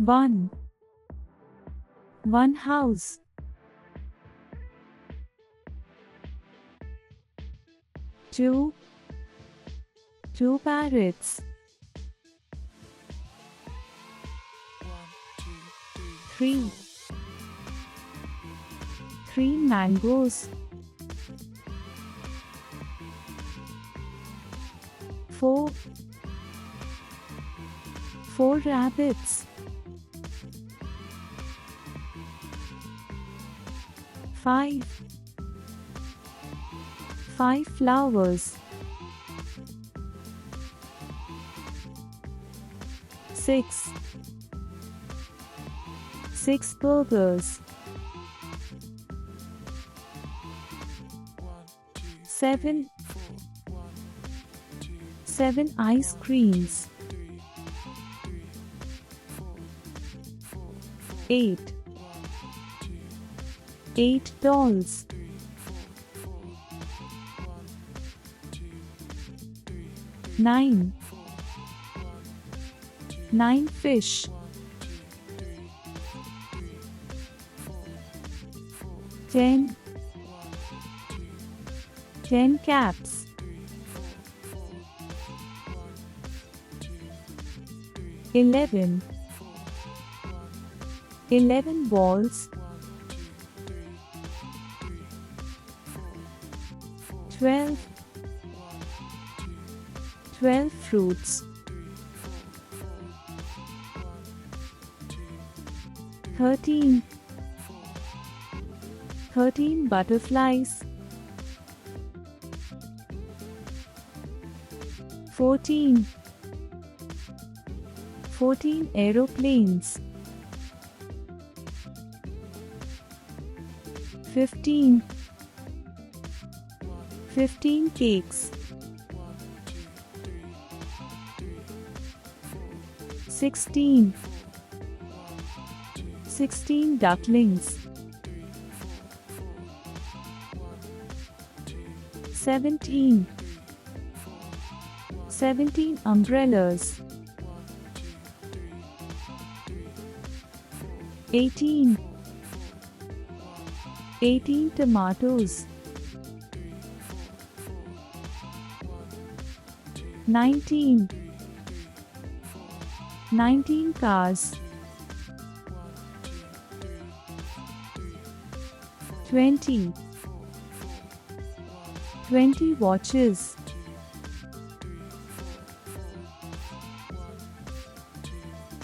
1. One house. 2. Two parrots. 3. Three mangoes. 4. Four rabbits. 5. Five flowers. 6. Six burgers. 7. Seven ice creams. 8. Eight dolls. 9. Nine fish. 10. 10 caps. 11. 11 balls. 12. 12 fruits. 13. 13 butterflies. 14. 14 aeroplanes. 15. 15 cakes. 16. 16 ducklings. 17. 17 umbrellas. 18. 18 tomatoes. 19. 19 cars. 20. 20 watches.